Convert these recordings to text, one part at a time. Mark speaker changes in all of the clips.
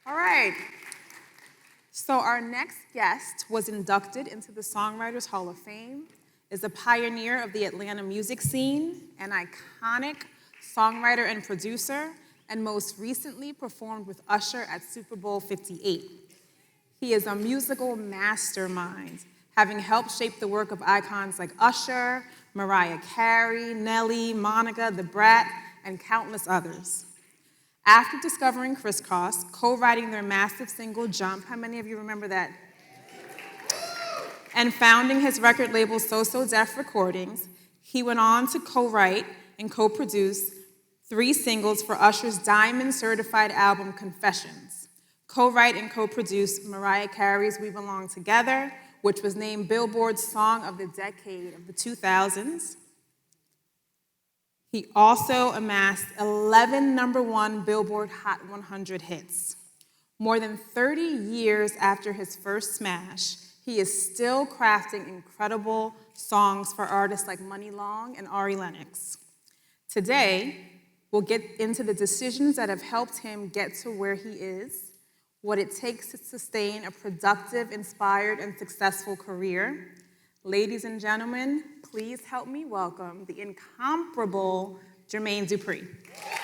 Speaker 1: All right. So our next guest was inducted into the Songwriters Hall of Fame, is a pioneer of the Atlanta music scene, an iconic songwriter and producer, and most recently performed with Usher at Super Bowl LVIII. He is a musical mastermind, having helped shape the work of icons like Usher, Mariah Carey, Nelly, Monica, the Brat, and countless others. After discovering Kris Kross, co-writing their massive single, Jump, how many of you remember that? And founding his record label, So Def Recordings, he went on to co-write and co-produce 3 singles for Usher's diamond-certified album, Confessions. Co-write and co-produce Mariah Carey's We Belong Together, which was named Billboard's Song of the Decade of the 2000s. He also amassed 11 #1 Billboard Hot 100 hits. More than 30 years after his first smash, he is still crafting incredible songs for artists like Money Long and Ari Lennox. Today, we'll get into the decisions that have helped him get to where he is, what it takes to sustain a productive, inspired, and successful career. Ladies and gentlemen, please help me welcome the incomparable Jermaine Dupri.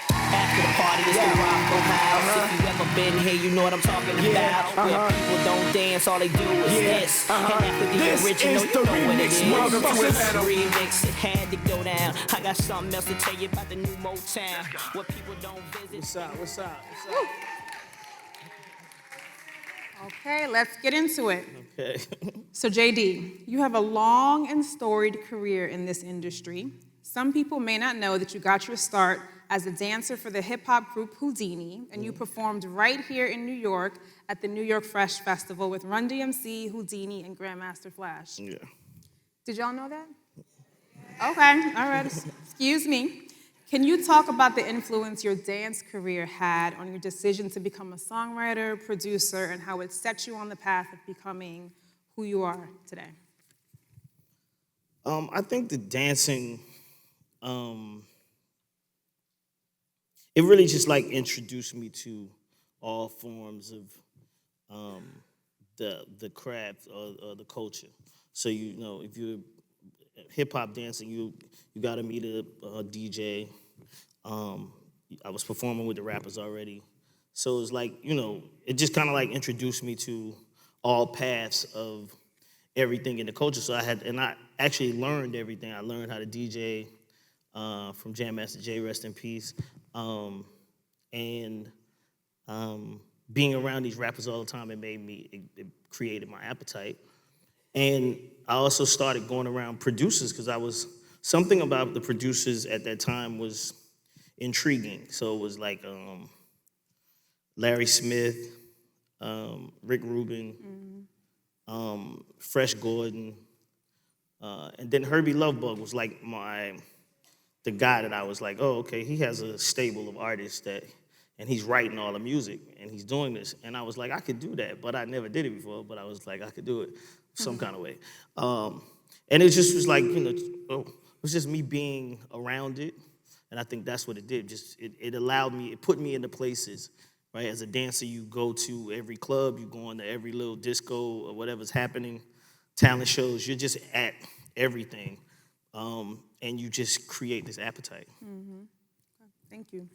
Speaker 2: After the party is the Rocco House. If you ever been here, you know what I'm talking about. Where people don't dance, all they do is this. And after the
Speaker 3: This
Speaker 2: original,
Speaker 3: is the
Speaker 2: you know what it
Speaker 3: remix,
Speaker 2: is.
Speaker 3: motherfucker.
Speaker 2: Remix, it had to go down. I got something else to tell you about the new Motown. What people don't visit.
Speaker 3: What's up?
Speaker 1: Okay, let's get into it.
Speaker 3: Okay.
Speaker 1: So JD, you have a long and storied career in this industry. Some people may not know that you got your start as a dancer for the hip-hop group Houdini, and you performed right here in New York at the New York Fresh Festival with Run DMC, Houdini, and Grandmaster Flash.
Speaker 3: Yeah.
Speaker 1: Did y'all know that? Okay, all right, excuse me. Can you talk about the influence your dance career had on your decision to become a songwriter, producer, and how it set you on the path of becoming who you are today?
Speaker 3: I think the dancing, it really just like introduced me to all forms of the craft or the culture. So you know, if you're hip hop dancing, you got to meet a DJ. I was performing with the rappers already, so it was like, you know, it just kind of like introduced me to all paths of everything in the culture. So I actually learned everything. I learned how to DJ from Jam Master Jay, rest in peace, and being around these rappers all the time, it created my appetite. And I also started going around producers because something about the producers at that time was intriguing. So it was like Larry Smith, Rick Rubin, Fresh Gordon, and then Herbie Lovebug was like the guy that I was like, oh, okay, he has a stable of artists and he's writing all the music and he's doing this. And I was like, I could do that, but I never did it before, but I was like, I could do it some kind of way. And it just was like, you know, it was just me being around it. And I think that's what it did. Just it allowed me, it put me into places, right? As a dancer, you go to every club, you go into every little disco or whatever's happening, talent shows, you're just at everything. And you just create this appetite.
Speaker 1: Mm-hmm. Thank you.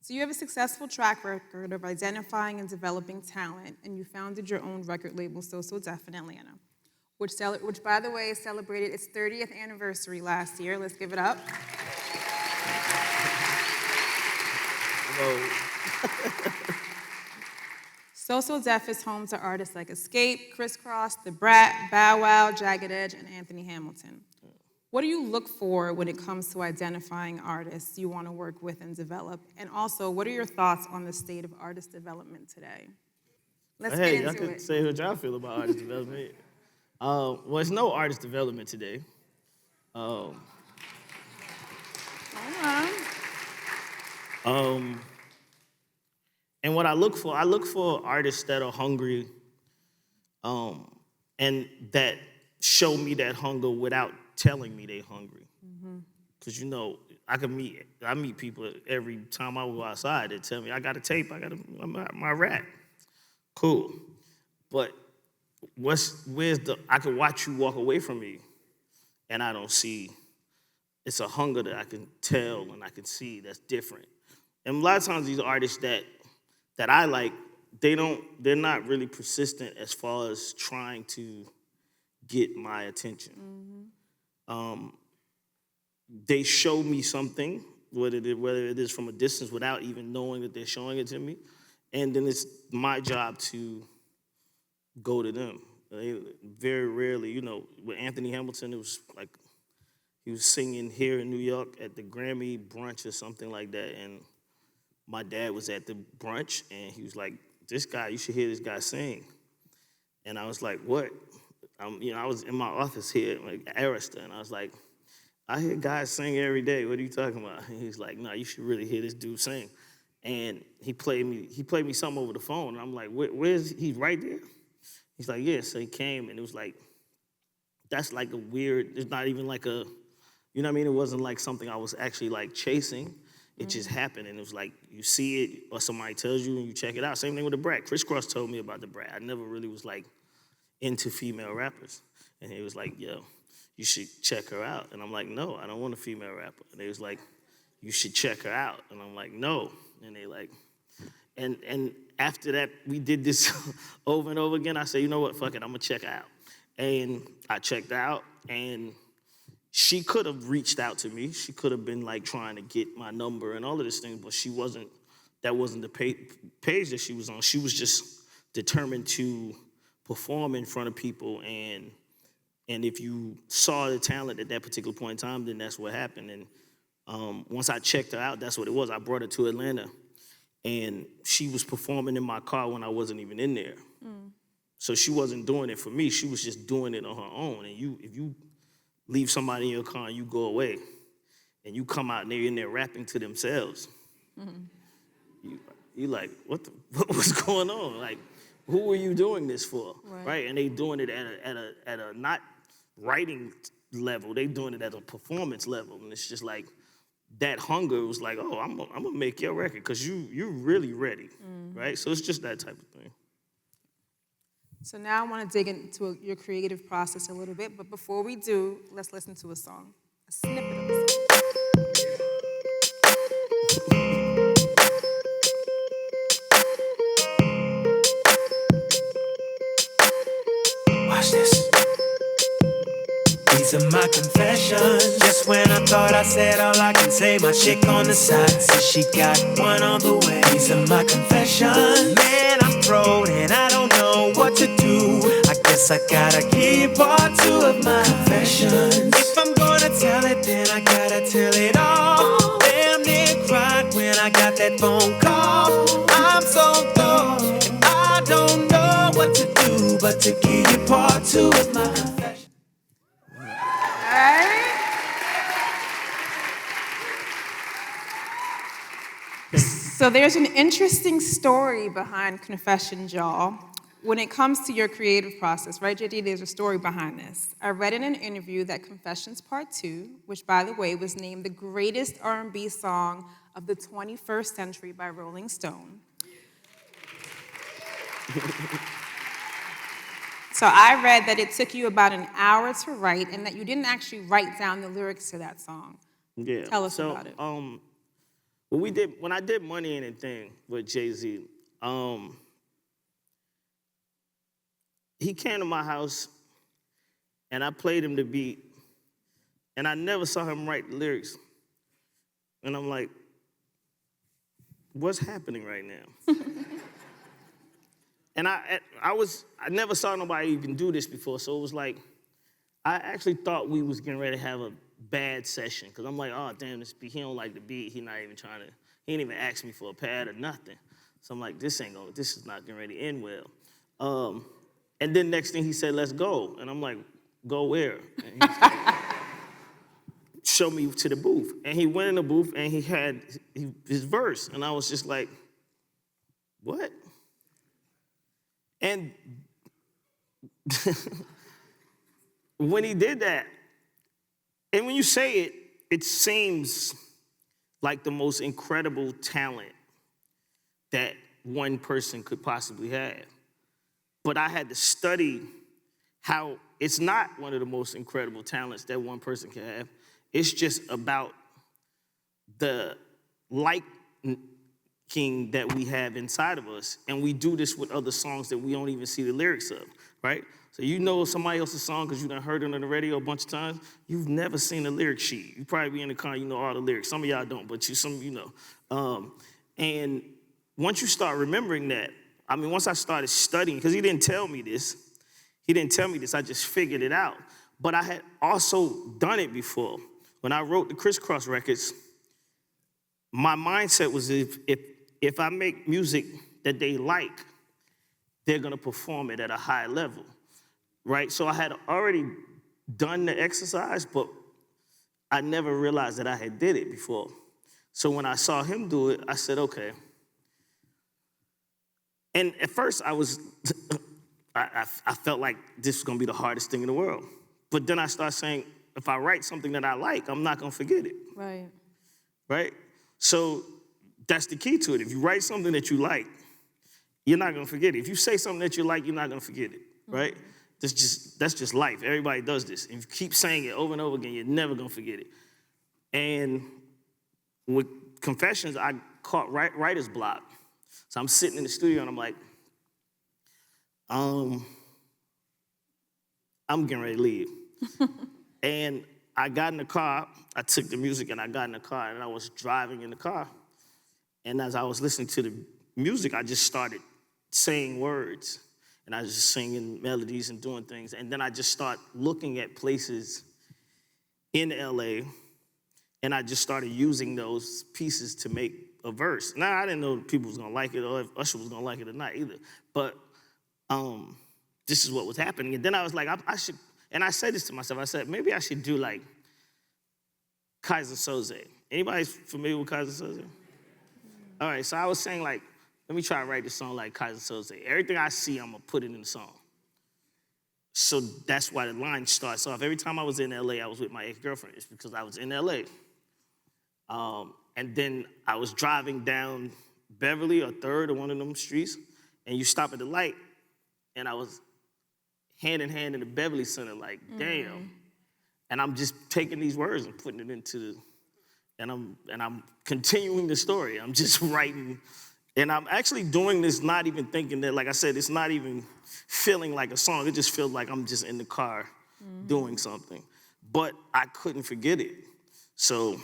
Speaker 1: So you have a successful track record of identifying and developing talent, and you founded your own record label, So Def in Atlanta, which by the way, celebrated its 30th anniversary last year. Let's give it up. So Def is home to artists like ASCAP, Kris Kross, the Brat, Bow Wow, Jagged Edge, and Anthony Hamilton. What do you look for when it comes to identifying artists you want to work with and develop? And also, what are your thoughts on the state of artist development today? Let's get into it.
Speaker 3: Hey, I could say what y'all feel about artist development. Well, it's no artist development today.
Speaker 1: Hold on.
Speaker 3: And what I look for artists that are hungry, and that show me that hunger without telling me they're hungry. Because, you know, I meet people every time I go outside that tell me, I got a tape, I got my rap. Cool. But I can watch you walk away from me and I don't see, it's a hunger that I can tell and I can see that's different. And a lot of times these artists that I like, they're not really persistent as far as trying to get my attention. They show me something, whether it is from a distance without even knowing that they're showing it to me, and then it's my job to go to them. Very rarely, with Anthony Hamilton, it was like he was singing here in New York at the Grammy brunch or something like that, and my dad was at the brunch, and he was like, "This guy, you should hear this guy sing." And I was like, "What?" I was in my office here, like Arista, and I was like, "I hear guys sing every day. What are you talking about?" And he's like, "No, you should really hear this dude sing." And he played me something over the phone, and I'm like, "Where's he? He's right there?" He's like, "Yeah." So he came, and it was like, that's like a weird. It's not even like a, you know what I mean? It wasn't like something I was actually like chasing. It just happened, and it was like you see it, or somebody tells you, and you check it out. Same thing with the Brat. Kris Kross told me about the Brat. I never really was like into female rappers, and he was like, "Yo, you should check her out." And I'm like, "No, I don't want a female rapper." And they was like, "You should check her out." And I'm like, "No." And they like, and after that, we did this over and over again. I said, "You know what, fuck it, I'm gonna check her out." And I checked out, and she could have reached out to me. She could have been like trying to get my number and all of this thing, but that wasn't the page that she was on. She was just determined to perform in front of people, and if you saw the talent at that particular point in time, then that's what happened. And once I checked her out, that's what it was. I brought her to Atlanta, and she was performing in my car when I wasn't even in there. So she wasn't doing it for me. She was just doing it on her own. And if you leave somebody in your car and you go away, and you come out and they're in there rapping to themselves, you like, what was going on? Like, who are you doing this for, right? And they doing it at a not writing level. They doing it at a performance level, and it's just like that hunger was like, oh, I'm gonna make your record because you're really ready, right? So it's just that type of thing.
Speaker 1: So now I want to dig into your creative process a little bit, but before we do, let's listen to a song, a snippet of a song.
Speaker 4: Watch this. These are my confessions. Just when I thought I said all I can say, my chick on the side says she got one on the way. These are my confessions. Man, I'm thrown and I don't know what to do. I guess I gotta keep part two of my confessions. If I'm gonna tell it, then I gotta tell it all. Damn near cried when I got that phone call. I'm so thrown and I don't know what to do but to give you part two of my confessions.
Speaker 1: So there's an interesting story behind confessions, y'all. When it comes to your creative process, right, JD, there's a story behind this. I read in an interview that Confessions Part 2, which, by the way, was named the greatest R&B song of the 21st century by Rolling Stone. So I read that it took you about an hour to write and that you didn't actually write down the lyrics to that song.
Speaker 3: Yeah.
Speaker 1: Tell us about it.
Speaker 3: When I did Money Ain't a Thing with Jay-Z, he came to my house and I played him the beat and I never saw him write the lyrics. And I'm like, what's happening right now? And I never saw nobody even do this before, so it was like, I actually thought we was getting ready to have a bad session, because I'm like, oh, damn, this beat, he don't like the beat, he ain't even asked me for a pad or nothing. So I'm like, this is not getting ready to end well. And then next thing he said, let's go. And I'm like, go where? And he's like, show me to the booth. And he went in the booth and he had his verse. And I was just like, what? And when he did that, and when you say it, it seems like the most incredible talent that one person could possibly have. but I had to study how it's not one of the most incredible talents that one person can have. It's just about the liking that we have inside of us. And we do this with other songs that we don't even see the lyrics of, right? So you know somebody else's song because you done heard it on the radio a bunch of times. You've never seen the lyric sheet. You probably be in the car, you know all the lyrics. Some of y'all don't, but some of you know. And once you start remembering that, I mean, once I started studying, because he didn't tell me this, I just figured it out. But I had also done it before. When I wrote the Kris Kross records, my mindset was if I make music that they like, they're gonna perform it at a high level, right? So I had already done the exercise, but I never realized that I had did it before. So when I saw him do it, I said, okay. And at first I was, I felt like this was gonna be the hardest thing in the world. But then I started saying, if I write something that I like, I'm not gonna forget it.
Speaker 1: Right.
Speaker 3: Right? So that's the key to it. If you write something that you like, you're not gonna forget it. If you say something that you like, you're not gonna forget it, right? That's just life. Everybody does this. If you keep saying it over and over again, you're never gonna forget it. And with Confessions, I caught writer's block. So I'm sitting in the studio and I'm like, I'm getting ready to leave. And I got in the car, I took the music and I got in the car and I was driving in the car. And as I was listening to the music, I just started saying words. And I was just singing melodies and doing things. And then I just started looking at places in LA and I just started using those pieces to make a verse. Now, I didn't know people was gonna like it or if Usher was gonna like it or not either. But this is what was happening. And then I was like, I should, and I said this to myself, I said, maybe I should do like Kaiser Soze. Anybody familiar with Kaiser Soze? All right, so I was saying like, let me try to write this song like Kaiser Soze. Everything I see, I'm gonna put it in the song. So that's why the line starts off. Every time I was in LA, I was with my ex-girlfriend. It's because I was in LA. And then I was driving down Beverly or 3rd or one of them streets, and you stop at the light, and I was hand in hand in the Beverly Center, like, damn. And I'm just taking these words and putting it into the, and I'm continuing the story. I'm just writing, and I'm actually doing this not even thinking that, like I said, it's not even feeling like a song. It just feels like I'm just in the car doing something. But I couldn't forget it. So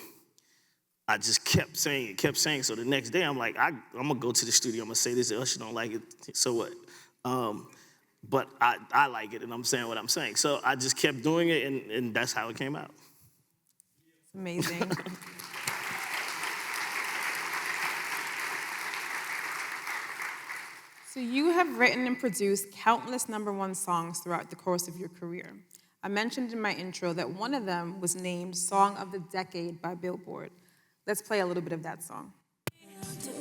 Speaker 3: I just kept saying it. So the next day, I'm like, I'm gonna go to the studio. I'm gonna say this. Usher don't like it. So what? But I like it, and I'm saying what I'm saying. So I just kept doing it, and that's how it came out.
Speaker 1: It's amazing. So you have written and produced countless #1 songs throughout the course of your career. I mentioned in my intro that one of them was named Song of the Decade by Billboard. Let's play a little bit of that song.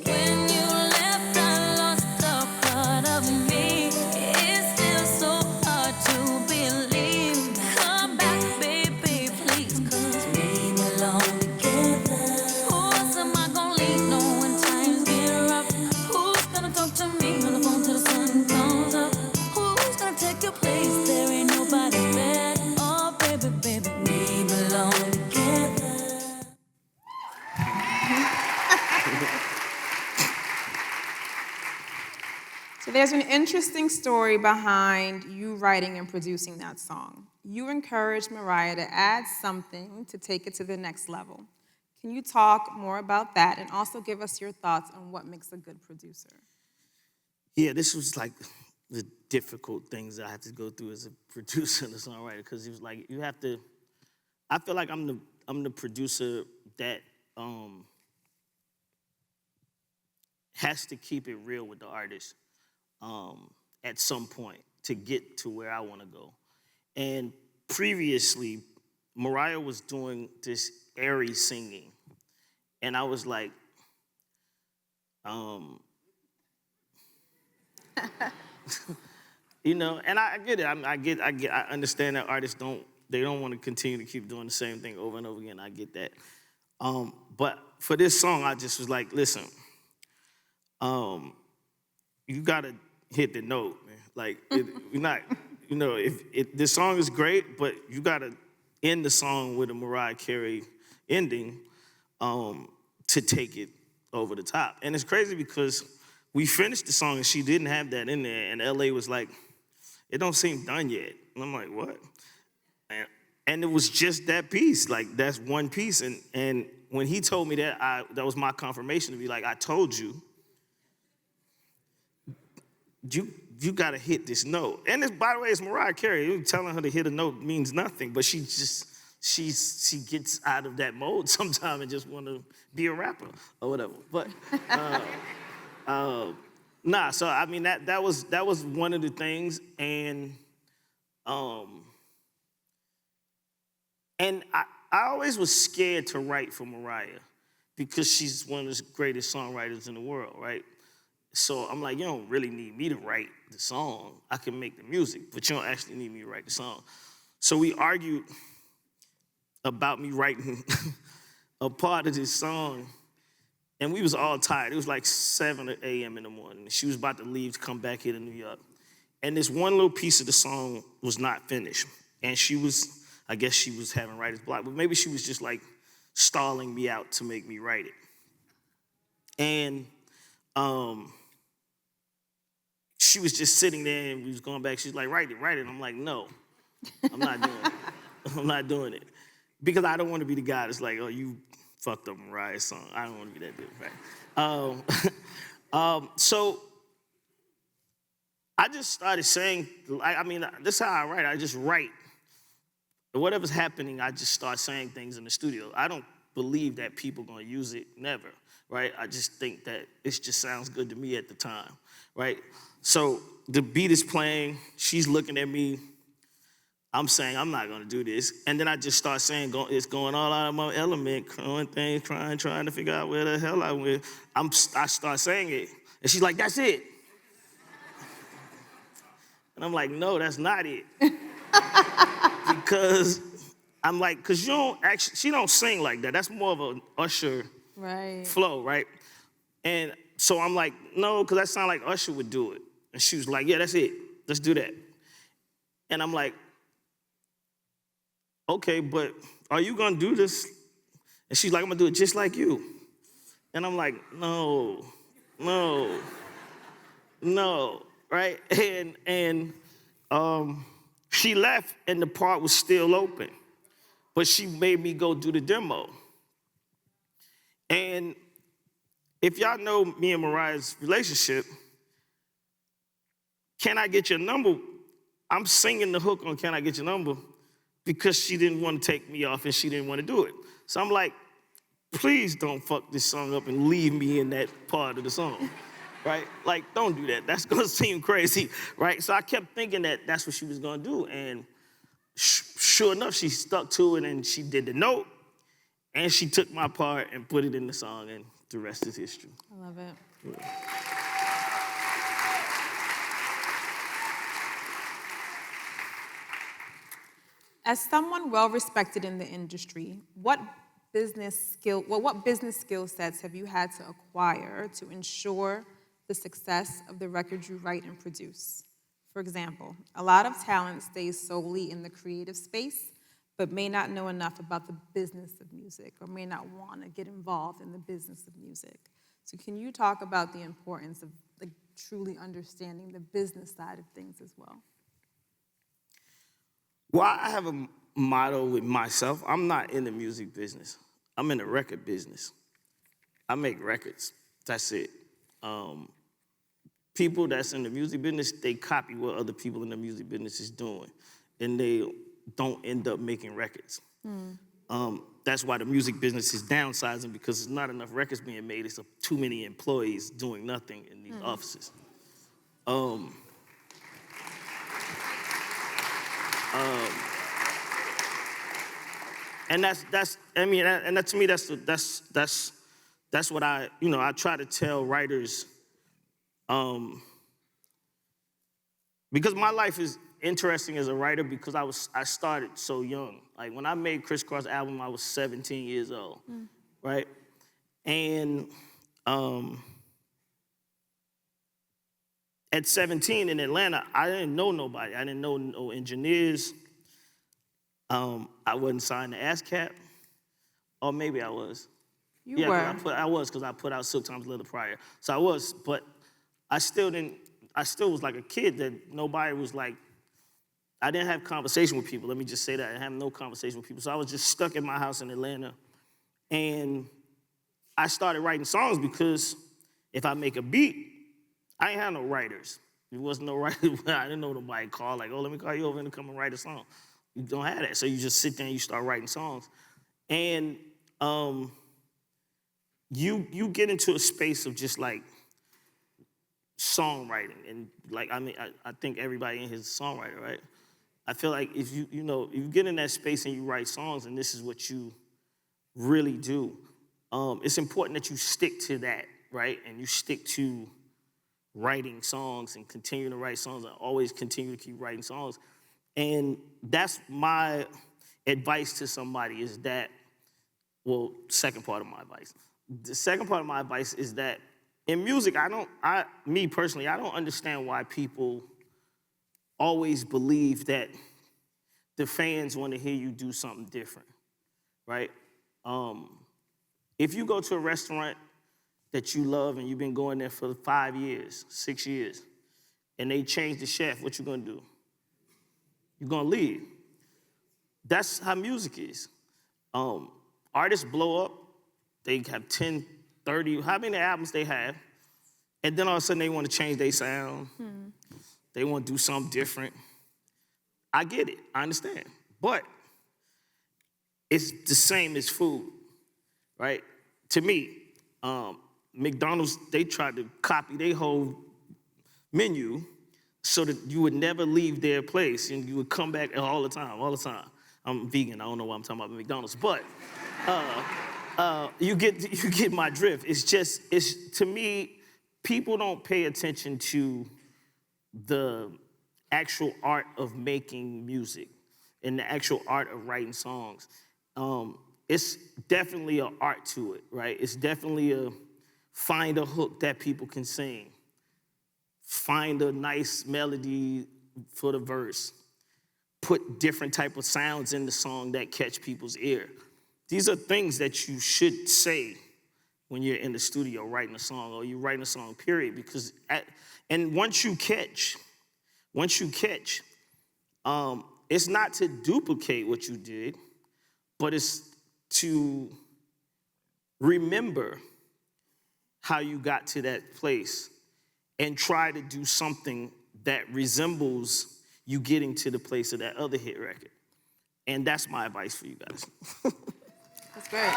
Speaker 5: When you left, I lost a part of me. It's still so hard to believe. Come back, baby, please, 'cause we belong together. Who else am I gonna lean on when times get rough? Who's gonna talk to me on the phone till the sun comes up? Who's gonna take your place? There ain't nobody better. Oh, baby, baby, we belong together.
Speaker 1: So there's an interesting story behind you writing and producing that song. You encouraged Mariah to add something to take it to the next level. Can you talk more about that and also give us your thoughts on what makes a good producer?
Speaker 3: Yeah, this was like the difficult things I had to go through as a producer and a songwriter, because it was like you have to. I feel like I'm the producer that has to keep it real with the artist at some point to get to where I want to go. And previously, Mariah was doing this airy singing, and I was like, you know, and I get it. I understand that artists don't want to continue to keep doing the same thing over and over again. I get that. But for this song, I just was like, listen, you gotta hit the note, man. Like, we're not, if this song is great, but you gotta end the song with a Mariah Carey ending to take it over the top. And it's crazy because we finished the song and she didn't have that in there, and LA was like, it don't seem done yet. And I'm like, what? And it was just that piece, like that's one piece. And when he told me that, that was my confirmation to be like, I told you, you gotta hit this note. And this, by the way, it's Mariah Carey. Telling her to hit a note means nothing, but she gets out of that mode sometime and just want to be a rapper or whatever. But so I mean that was one of the things, and I always was scared to write for Mariah because she's one of the greatest songwriters in the world, right? So I'm like, you don't really need me to write the song. I can make the music, but you don't actually need me to write the song. So we argued about me writing a part of this song, and we was all tired. It was like 7 a.m. in the morning. She was about to leave to come back here to New York. And this one little piece of the song was not finished. And I guess she was having writer's block, but maybe she was just like stalling me out to make me write it. And she was just sitting there and we was going back. She's like, write it. And I'm like, no, I'm not doing it. I'm not doing it. Because I don't want to be the guy that's like, oh, you fucked up Mariah's song. I don't want to be that dude, right? So I just started saying, this is how I write. I just write. Whatever's happening, I just start saying things in the studio. I don't believe that people gonna use it, never, right? I just think that it just sounds good to me at the time, right? So the beat is playing, she's looking at me, I'm saying, I'm not gonna do this. And then I just start saying, it's going all out of my element, trying to figure out where the hell I went. I start saying it, and she's like, that's it. And I'm like, no, that's not it. Because I'm like, because she don't sing like that. That's more of an Usher flow, right? And so I'm like, no, because that sounds like Usher would do it. And she was like, yeah, that's it. Let's do that. And I'm like, okay, but are you going to do this? And she's like, I'm going to do it just like you. And I'm like, no, right? And she left and the part was still open, but she made me go do the demo. And if y'all know me and Mariah's relationship, Can I Get Your Number? I'm singing the hook on Can I Get Your Number because she didn't want to take me off and she didn't want to do it. So I'm like, please don't fuck this song up and leave me in that part of the song. Right? Like, don't do that. That's gonna seem crazy, right? So I kept thinking that that's what she was gonna do, and sure enough, she stuck to it, and she did the note, and she took my part and put it in the song, and the rest is history.
Speaker 1: I love it.
Speaker 3: Yeah.
Speaker 1: As someone well-respected in the industry, what business skill sets have you had to acquire to ensure the success of the records you write and produce? For example, a lot of talent stays solely in the creative space, but may not know enough about the business of music or may not want to get involved in the business of music. So can you talk about the importance of truly understanding the business side of things as well?
Speaker 3: Well, I have a motto with myself. I'm not in the music business. I'm in the record business. I make records. That's it. People that's in the music business, they copy what other people in the music business is doing, and they don't end up making records. That's why the music business is downsizing, because there's not enough records being made. It's too many employees doing nothing in these offices. And to me, that's what I try to tell writers, because my life is interesting as a writer because I started so young. Like when I made Kris Kross album, I was 17 years old, right? And at 17 in Atlanta, I didn't know nobody. I didn't know no engineers. I wasn't signed to ASCAP, or maybe I was.
Speaker 1: You were.
Speaker 3: I was because I put out Silk Times a little prior. So I was, but I still was like a kid that nobody was like, I didn't have conversation with people. Let me just say that. I didn't have no conversation with people. So I was just stuck in my house in Atlanta. And I started writing songs because if I make a beat, I ain't have no writers. There wasn't no writer. I didn't know nobody call like, oh, let me call you over and come and write a song. You don't have that. So you just sit there and you start writing songs. And you get into a space of just like songwriting. And like, I mean, I think everybody in here is a songwriter, right? I feel like if you get in that space and you write songs and this is what you really do, it's important that you stick to that, right? And you stick to writing songs and continue to write songs and always continue to keep writing songs. And that's my advice to somebody is that, well, second part of my advice. The second part of my advice is that in music, me personally, I don't understand why people always believe that the fans want to hear you do something different, right? If you go to a restaurant that you love and you've been going there for 5 years, 6 years, and they change the chef, what you gonna do? You're gonna leave. That's how music is. Artists blow up, they have 10, 30, how many albums they have, and then all of a sudden they want to change their sound. They want to do something different. I get it, I understand. But it's the same as food, right? To me, McDonald's, they tried to copy their whole menu so that you would never leave their place and you would come back all the time. I'm vegan, I don't know why I'm talking about McDonald's, but you get my drift. It's to me, people don't pay attention to the actual art of making music and the actual art of writing songs. It's definitely an art to it, right? It's definitely find a hook that people can sing. Find a nice melody for the verse. Put different type of sounds in the song that catch people's ear. These are things that you should say when you're in the studio writing a song or you're writing a song, period. Because once you catch, it's not to duplicate what you did, but it's to remember how you got to that place and try to do something that resembles you getting to the place of that other hit record. And that's my advice for you guys.
Speaker 1: That's great.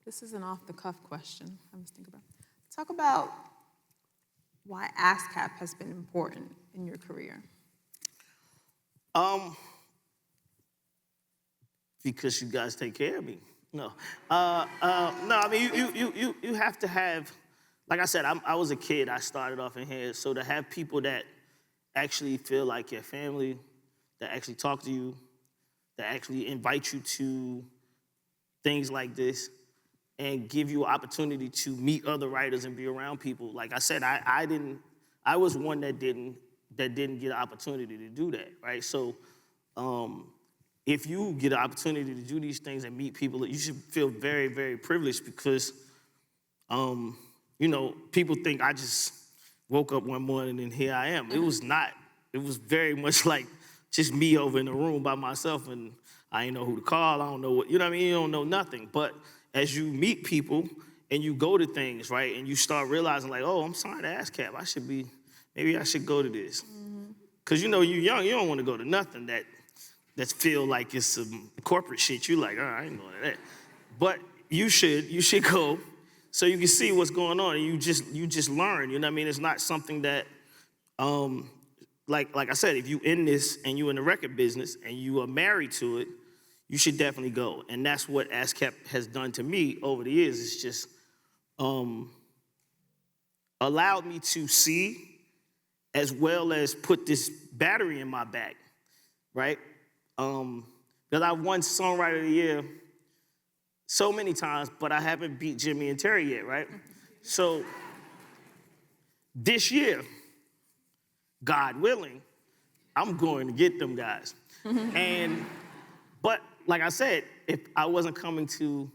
Speaker 1: This is an off-the-cuff question. I must think about. Talk about why ASCAP has been important in your career.
Speaker 3: Because you guys take care of me. No. I mean, you have to have, like I said, I was a kid. I started off in here. So to have people that actually feel like your family, that actually talk to you, that actually invite you to things like this, and give you an opportunity to meet other writers and be around people. Like I said, I was one that didn't get an opportunity to do that, right? So if you get an opportunity to do these things and meet people, you should feel very, very privileged because, people think I just woke up one morning and here I am. It was not. It was very much like just me over in the room by myself and I ain't know who to call. I don't know what, you know what I mean? You don't know nothing. But as you meet people and you go to things, right, and you start realizing like, oh, I'm signed to ASCAP. Maybe I should go to this. Because, you're young, you don't want to go to nothing that feel like it's some corporate shit. You like, I ain't going to that. But you should go so you can see what's going on and you just learn, you know what I mean? It's not something that, like I said, if you in this and you in the record business and you are married to it, you should definitely go. And that's what ASCAP has done to me over the years. It's just allowed me to see as well as put this battery in my back, right? Because I won Songwriter of the Year so many times, but I haven't beat Jimmy and Terry yet, right? So this year, God willing, I'm going to get them guys. But like I said, if I wasn't coming to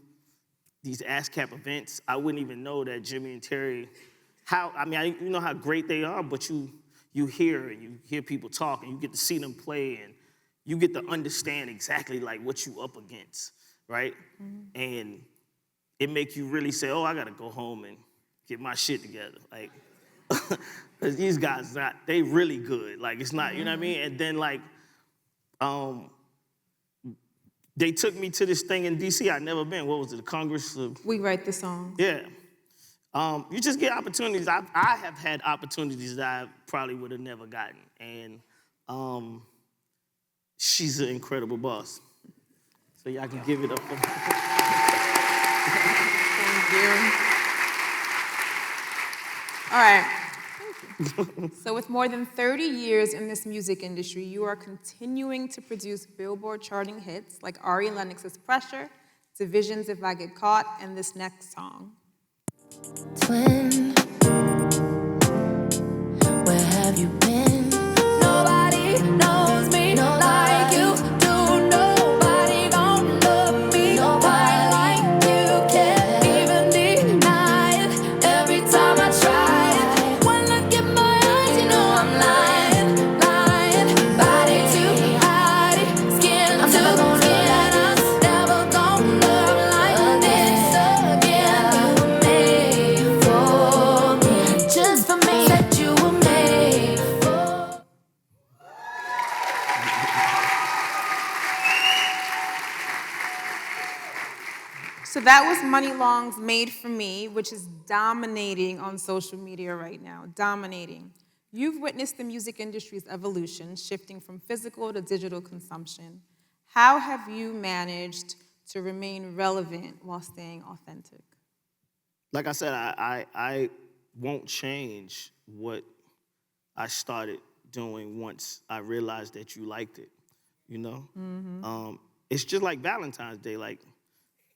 Speaker 3: these ASCAP events, I wouldn't even know that Jimmy and Terry, you know how great they are, but you hear people talk and you get to see them play and you get to understand exactly like what you up against, right? And it make you really say, oh, I gotta go home and get my shit together. Like, 'cause these guys, they really good. Like, it's not, you know what I mean? And then like, they took me to this thing in DC I'd never been. What was it, the Congress of...
Speaker 1: We write the song.
Speaker 3: Yeah. You just get opportunities. I have had opportunities that I probably would have never gotten. And she's an incredible boss. So y'all can give it up for her.
Speaker 1: Thank you. All right. Thank you. So with more than 30 years in this music industry, you are continuing to produce Billboard charting hits like Ari Lennox's Pressure, Division's If I Get Caught, and this next song.
Speaker 5: Twin, where have you been? Nobody knows me like you do. Nobody gon' love me quite like you. Can't even deny it every time I try it. When I look in my eyes, you know I'm lying, lying. Body to body, skin to skin. I'm never gon' love like this again. You were made for me, just for me. Said you were made for.
Speaker 1: So that was Money Long's Made for Me, which is dominating on social media right now, dominating. You've witnessed the music industry's evolution, shifting from physical to digital consumption. How have you managed to remain relevant while staying authentic?
Speaker 3: Like I said, I won't change what I started doing once I realized that you liked it, you know? It's just like Valentine's Day, like,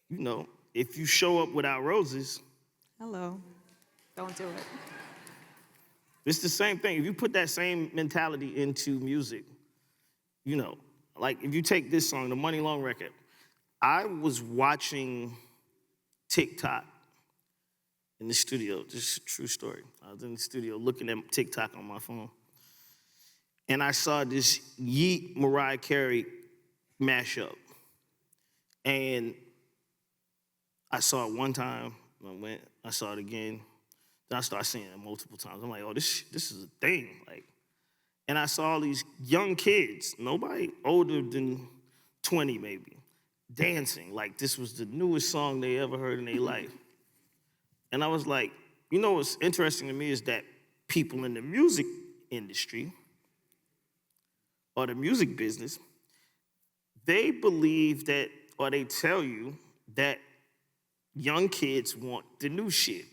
Speaker 3: you know, if you show up without roses,
Speaker 1: Hello. Don't do it.
Speaker 3: it's the same thing. If you put that same mentality into music, you know, like if you take this song, the Money Long record, I was watching TikTok in the studio. This is a true story. I was in the studio looking at TikTok on my phone. And I saw this Yeet Mariah Carey mashup. And I saw it one time, I saw it again, then I started seeing it multiple times. I'm like, oh, this is a thing. Like, and I saw all these young kids, nobody older than 20 maybe, dancing like this was the newest song they ever heard in their life. And I was like, you know what's interesting to me is that people in the music industry or the music business, they believe that, or they tell you that young kids want the new shit.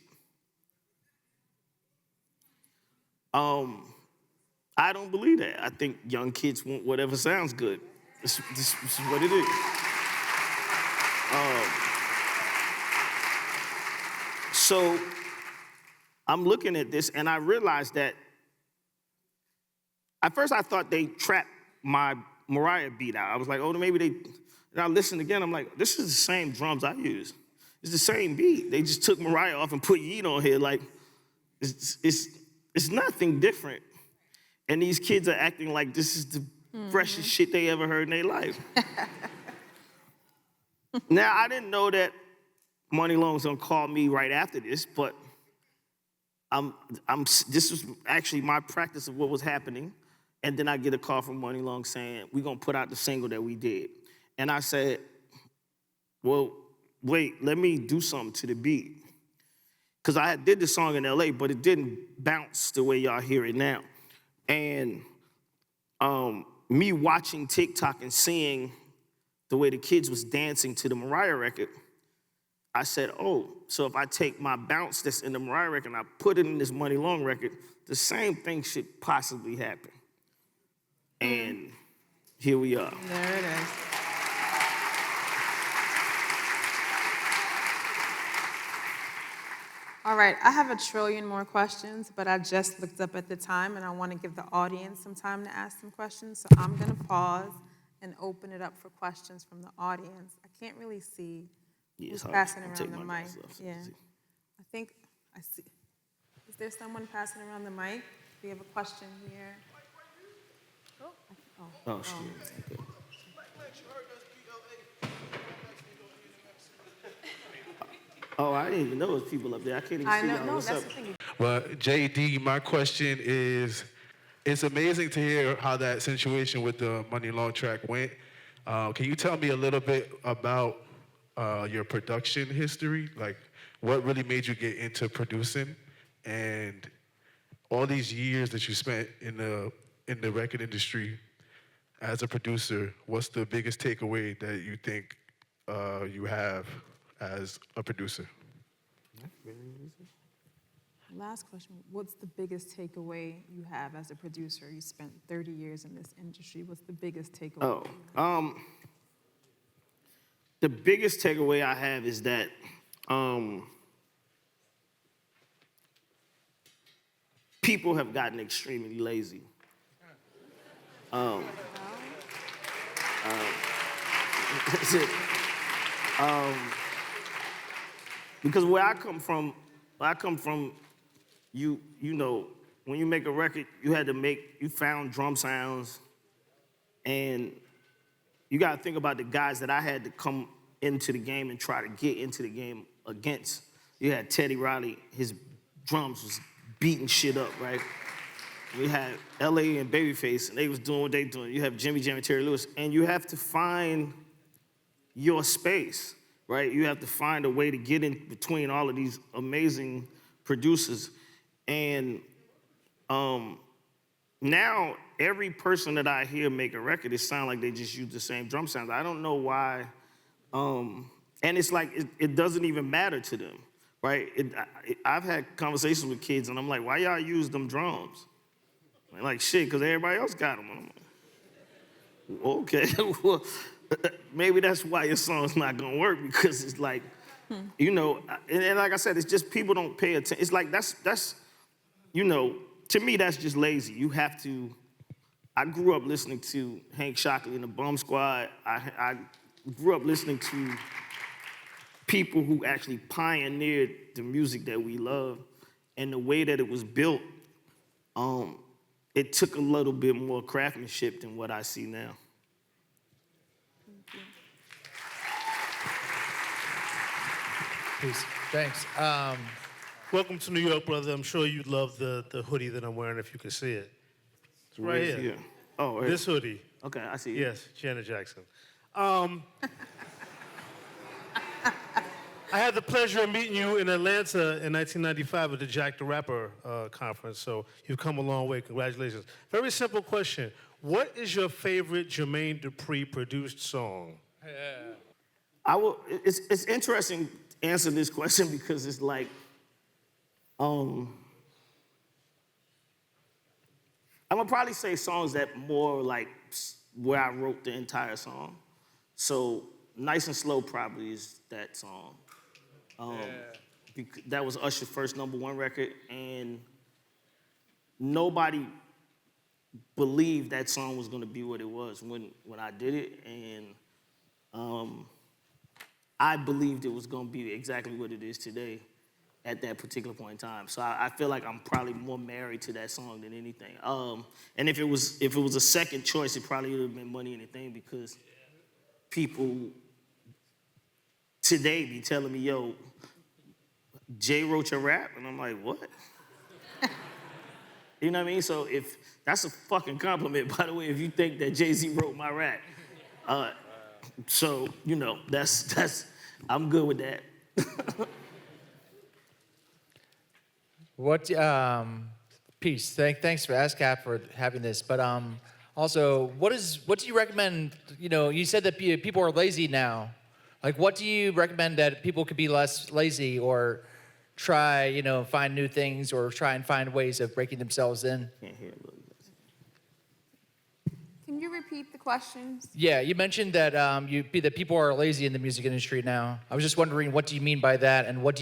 Speaker 3: I don't believe that. I think young kids want whatever sounds good. This is what it is. So I'm looking at this and I realized that at first I thought they trapped my Mariah beat out. I was like, oh, maybe they, and I listened again, I'm like, this is the same drums I use. It's the same beat. They just took Mariah off and put Yeet on here. Like, it's nothing different. And these kids are acting like this is the freshest shit they ever heard in their life. Now, I didn't know that Money Long was gonna call me right after this, but this was actually my practice of what was happening. And then I get a call from Money Long saying, we're gonna put out the single that we did. And I said, well, wait, let me do something to the beat. Because I did the song in LA, but it didn't bounce the way y'all hear it now. And me watching TikTok and seeing the way the kids was dancing to the Mariah record, I said, oh, so if I take my bounce that's in the Mariah record and I put it in this Money Long record, the same thing should possibly happen. And here we are.
Speaker 1: There it is. All right, I have a trillion more questions, but I just looked up at the time and I want to give the audience some time to ask some questions. So I'm going to pause and open it up for questions from the audience. I can't really see
Speaker 3: Yeah,
Speaker 1: who's
Speaker 3: it's hard.
Speaker 1: passing
Speaker 3: I'll
Speaker 1: around
Speaker 3: take
Speaker 1: the
Speaker 3: my
Speaker 1: mic.
Speaker 3: glasses off so you
Speaker 1: Yeah,
Speaker 3: can see.
Speaker 1: I think I see. Is there someone passing around the mic? We have a question here.
Speaker 3: Oh, shit. Okay. Oh, I didn't even know there was people up there. I can't even
Speaker 1: I
Speaker 3: see
Speaker 1: know,
Speaker 3: y'all.
Speaker 1: no,
Speaker 3: What's
Speaker 1: that's
Speaker 3: up?
Speaker 1: the thing.
Speaker 6: Well, JD, my question is, it's amazing to hear how that situation with the Money Long track went. Can you tell me a little bit about your production history? Like, what really made you get into producing? And all these years that you spent in the record industry as a producer, what's the biggest takeaway that you think you have as a producer?
Speaker 1: Last question. What's the biggest takeaway you have as a producer? You spent 30 years in this industry. What's the biggest takeaway?
Speaker 3: The biggest takeaway I have is that people have gotten extremely lazy. That's it. Because where I come from, you know, when you make a record, you found drum sounds, and you gotta think about the guys that I had to come into the game and try to get into the game against. You had Teddy Riley, his drums was beating shit up, right? We had LA and Babyface, and they was doing what they doing. You have Jimmy Jam and Terry Lewis, and you have to find your space, right? You have to find a way to get in between all of these amazing producers. And now every person that I hear make a record, it sounds like they just use the same drum sounds. I don't know why. And it's like it doesn't even matter to them, right? I've had conversations with kids, and I'm like, why y'all use them drums? Like, shit, because everybody else got them. I'm like, okay, well, maybe that's why your song's not gonna work, because it's like, you know, and like I said, it's just people don't pay attention. It's like, that's, you know, to me, that's just lazy. You have to, I grew up listening to Hank Shockley and the Bum Squad. I grew up listening to people who actually pioneered the music that we love, and the way that it was built, it took a little bit more craftsmanship than what I see now.
Speaker 7: Peace. Thanks. Welcome to New York, brother. I'm sure you'd love the hoodie that I'm wearing if you could see it. It's right
Speaker 3: Where's
Speaker 7: here.
Speaker 3: it? Oh, right.
Speaker 7: This hoodie.
Speaker 3: Okay, I see it.
Speaker 7: Yes, Janet Jackson. I had the pleasure of meeting you in Atlanta in 1995 at the Jack the Rapper conference, so you've come a long way. Congratulations. Very simple question. What is your favorite Jermaine Dupri produced song?
Speaker 3: It's interesting to answer this question, because it's like, I'm gonna probably say songs that more like where I wrote the entire song. So Nice and Slow probably is that song. That was Usher's first #1 record, and nobody believed that song was gonna be what it was when I did it, and I believed it was gonna be exactly what it is today at that particular point in time. So I feel like I'm probably more married to that song than anything. And if it was a second choice, it probably would have been Money and the Thing, because people today be telling me, yo, Jay wrote your rap? And I'm like, what? You know what I mean? So if that's a fucking compliment, by the way, if you think that Jay-Z wrote my rap. So, you know, that's I'm good with that.
Speaker 7: What, peace. Thanks for ASCAP for having this. But also, what do you recommend? You know, you said that people are lazy now. Like, what do you recommend that people could be less lazy, or try, you know, find new things, or try and find ways of breaking themselves in?
Speaker 3: Can't hear it.
Speaker 1: Can you repeat repeat the questions?
Speaker 7: Yeah, you mentioned that that people are lazy in the music industry now. I was just wondering, what do you mean by that, and what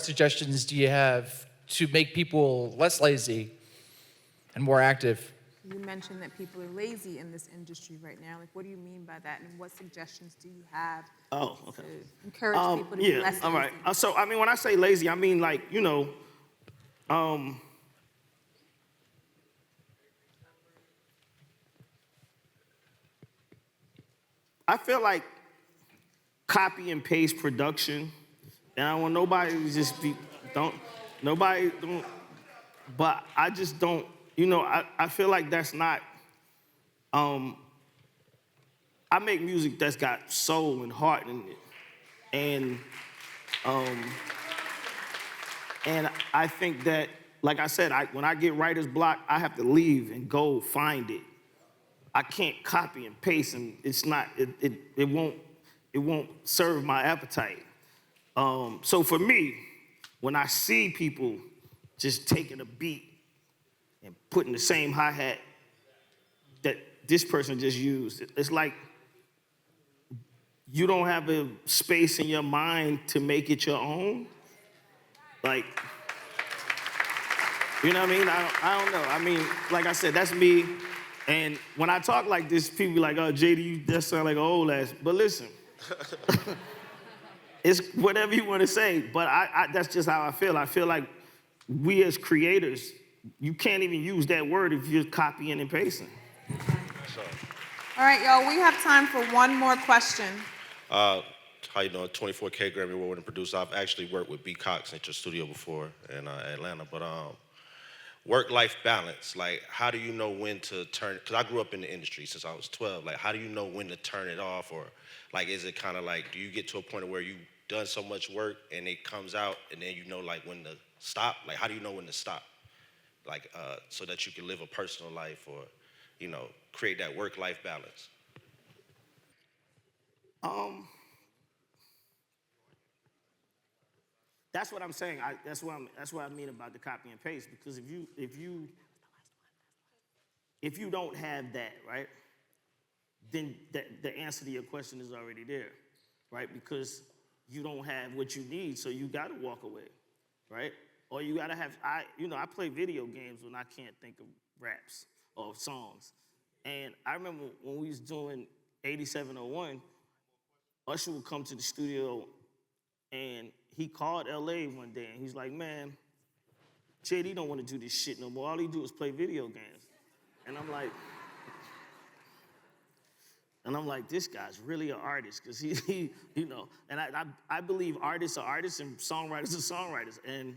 Speaker 7: suggestions do you have to make people less lazy and more active?
Speaker 1: You mentioned that people are lazy in this industry right now. Like, what do you mean by that, and what suggestions do you have
Speaker 3: Oh, okay.
Speaker 1: to encourage people to be less lazy?
Speaker 3: All right. So, I mean, when I say lazy, I mean, like, I feel like copy and paste production, and I don't want nobody to just but I just don't, I feel like that's not, I make music that's got soul and heart in it. And I think that, like I said, when I get writer's block, I have to leave and go find it. I can't copy and paste, and it won't serve my appetite. So for me, when I see people just taking a beat and putting the same hi-hat that this person just used, it's like you don't have a space in your mind to make it your own. Like, you know what I mean? I don't know. I mean, like I said, that's me. And when I talk like this, people be like, oh, JD, you that sound like an old ass. But listen, it's whatever you want to say, but that's just how I feel. I feel like we as creators, you can't even use that word if you're copying and pasting.
Speaker 1: All right, y'all, we have time for one more question.
Speaker 8: How you doing? 24K Grammy Award-winning producer. I've actually worked with B. Cox at your studio before in Atlanta, but work-life balance, like how do you know when to turn, because I grew up in the industry since I was 12, like how do you know when to turn it off, or like is it kind of like, do you get to a point where you've done so much work and it comes out and then you know like when to stop? Like how do you know when to stop? Like so that you can live a personal life or, create that work-life balance?
Speaker 3: That's what I'm saying. That's what I mean about the copy and paste. Because if you don't have that, right, then the answer to your question is already there, right? Because you don't have what you need, so you got to walk away, right? Or you got to have. I play video games when I can't think of raps or songs, and I remember when we was doing 8701, Usher would come to the studio, and he called LA one day, and he's like, man, JD don't want to do this shit no more. All he do is play video games. And I'm like, this guy's really an artist, because he and I believe artists are artists and songwriters are songwriters. And,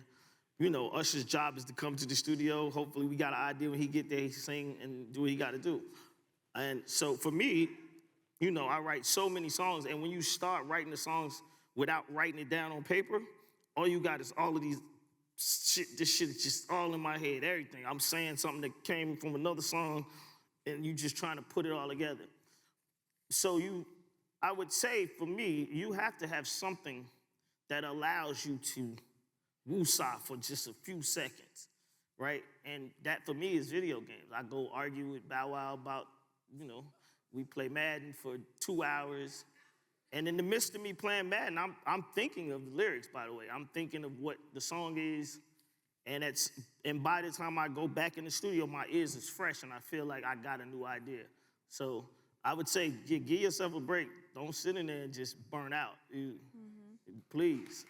Speaker 3: Usher's job is to come to the studio. Hopefully we got an idea when he get there, he sing and do what he got to do. And so for me, I write so many songs, and when you start writing the songs without writing it down on paper, all you got is all of these shit. This shit is just all in my head, everything. I'm saying something that came from another song, and you just trying to put it all together. So I would say, for me, you have to have something that allows you to woosah for just a few seconds, right? And that, for me, is video games. I go argue with Bow Wow about, we play Madden for 2 hours. And in the midst of me playing Madden, I'm thinking of the lyrics, by the way. I'm thinking of what the song is. And by the time I go back in the studio, my ears is fresh, and I feel like I got a new idea. So I would say, give yourself a break. Don't sit in there and just burn out. Please.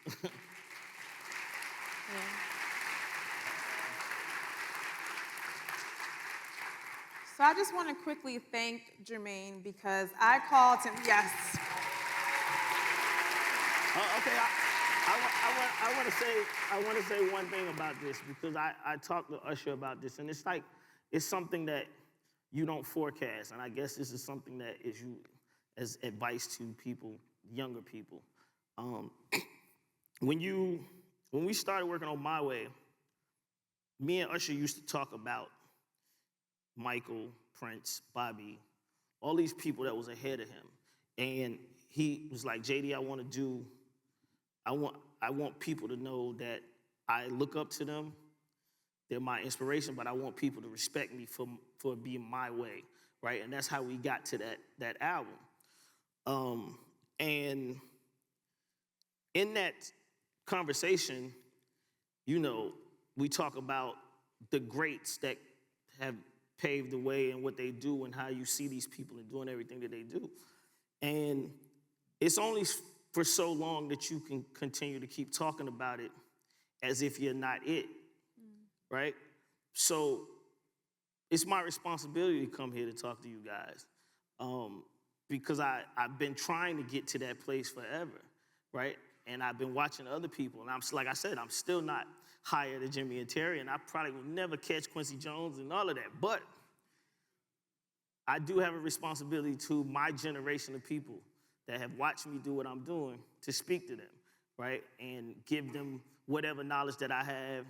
Speaker 1: So I just want to quickly thank Jermaine, because I called him, yes.
Speaker 3: Okay, I want to say one thing about this, because I talked to Usher about this, and it's something that you don't forecast, and I guess this is something that is as advice to people, younger people. When we started working on My Way, me and Usher used to talk about Michael, Prince, Bobby, all these people that was ahead of him, and he was like, JD, I want people to know that I look up to them. They're my inspiration, but I want people to respect me for being my way. right? And that's how we got to that album. And in that conversation, you know, we talk about the greats that have paved the way and what they do and how you see these people and doing everything that they do. And it's only for so long that you can continue to keep talking about it as if you're not it, right? So it's my responsibility to come here to talk to you guys because I've been trying to get to that place forever, right? And I've been watching other people, and like I said, I'm still not higher than Jimmy and Terry, and I probably will never catch Quincy Jones and all of that, but I do have a responsibility to my generation of people that have watched me do what I'm doing to speak to them, right? And give them whatever knowledge that I have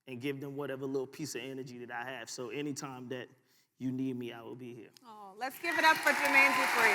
Speaker 3: and give them whatever little piece of energy that I have. So anytime that you need me, I will be here.
Speaker 1: Oh, let's give it up for Jermaine Dupri.